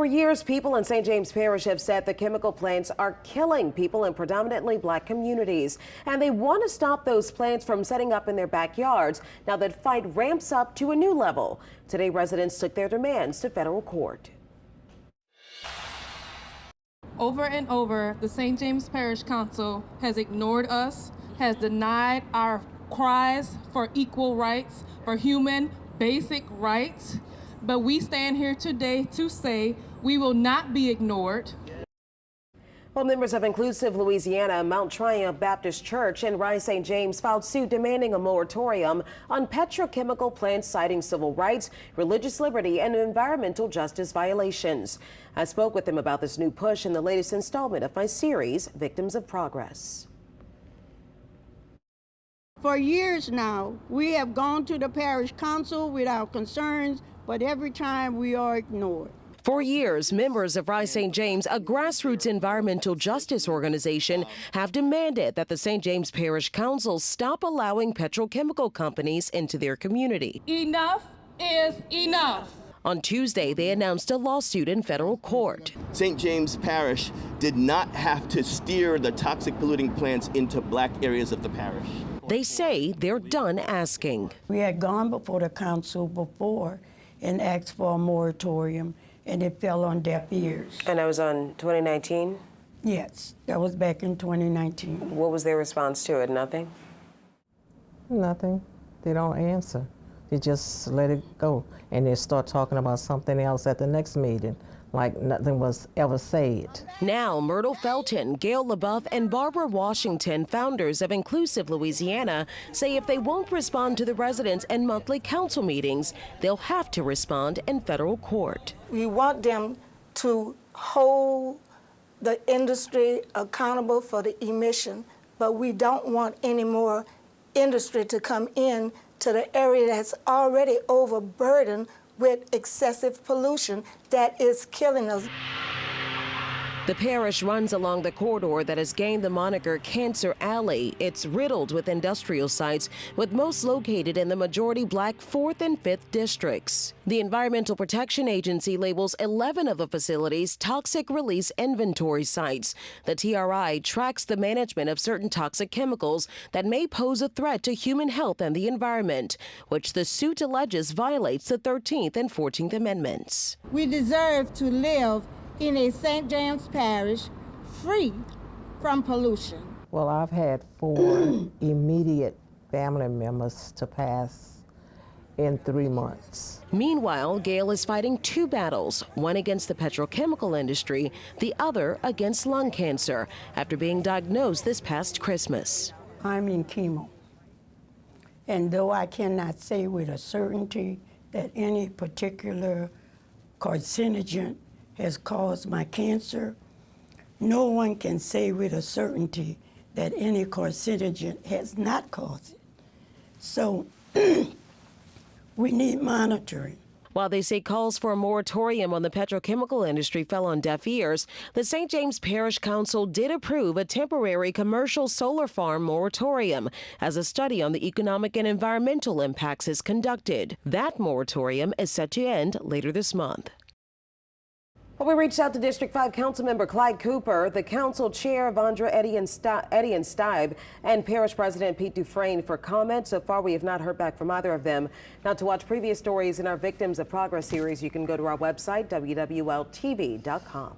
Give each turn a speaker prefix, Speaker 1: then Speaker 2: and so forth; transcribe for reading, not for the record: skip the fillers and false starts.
Speaker 1: For years, people in St. James Parish have said the chemical plants are killing people in predominantly black communities, and they want to stop those plants from setting up in their backyards. Now that fight ramps up to a new level. Today, residents took their demands to federal court.
Speaker 2: Over and over, the St. James Parish Council has ignored us, has denied our cries for equal rights, for human basic rights. But we stand here today to say we will not be ignored.
Speaker 1: Well, members of Inclusive Louisiana, Mount Triumph Baptist Church, and Rise St. James filed suit demanding a moratorium on petrochemical plants, citing civil rights, religious liberty, and environmental justice violations. I spoke with them about this new push in the latest installment of my series, Victims of Progress.
Speaker 3: For years now, we have gone to the parish council with our concerns, but every time we are ignored.
Speaker 1: For years, members of Rise St. James, a grassroots environmental justice organization, have demanded that the St. James Parish Council stop allowing petrochemical companies into their community.
Speaker 2: Enough is enough.
Speaker 1: On Tuesday, they announced a lawsuit in federal court.
Speaker 4: St. James Parish did not have to steer the toxic polluting plants into black areas of the parish.
Speaker 1: They say they're done asking.
Speaker 3: We had gone before the council before and asked for a moratorium, and it fell on deaf ears.
Speaker 1: And that was on 2019?
Speaker 3: Yes, that was back in 2019.
Speaker 1: What was their response to it? Nothing?
Speaker 5: Nothing. They don't answer. They just let it go. And they start talking about something else at the next meeting, like nothing was ever said.
Speaker 1: Now, Myrtle Felton, Gail LaBeouf, and Barbara Washington, founders of Inclusive Louisiana, say if they won't respond to the residents and monthly council meetings, they'll have to respond in federal court.
Speaker 6: We want them to hold the industry accountable for the emission, but we don't want any more industry to come in to the area that's already overburdened with excessive pollution that is killing us.
Speaker 1: The parish runs along the corridor that has gained the moniker Cancer Alley. It's riddled with industrial sites, with most located in the majority black 4th and 5th districts. The Environmental Protection Agency labels 11 of the facilities toxic release inventory sites. The TRI tracks the management of certain toxic chemicals that may pose a threat to human health and the environment, which the suit alleges violates the 13th and 14th Amendments.
Speaker 3: We deserve to live in a St. James Parish free from pollution.
Speaker 5: Well, I've had 4 immediate family members to pass in 3 months.
Speaker 1: Meanwhile, Gail is fighting 2 battles, one against the petrochemical industry, the other against lung cancer, after being diagnosed this past Christmas.
Speaker 3: I'm in chemo, and though I cannot say with a certainty that any particular carcinogen has caused my cancer, no one can say with a certainty that any carcinogen has not caused it. So we need monitoring.
Speaker 1: While they say calls for a moratorium on the petrochemical industry fell on deaf ears, the St. James Parish Council did approve a temporary commercial solar farm moratorium as a study on the economic and environmental impacts is conducted. That moratorium is set to end later this month. Well, we reached out to District 5 Councilmember Clyde Cooper, the Council Chair Vondra Eddie and Stibe, and Parish President Pete Dufresne for comment. So far, we have not heard back from either of them. Now, to watch previous stories in our Victims of Progress series, you can go to our website, WWLTV.com.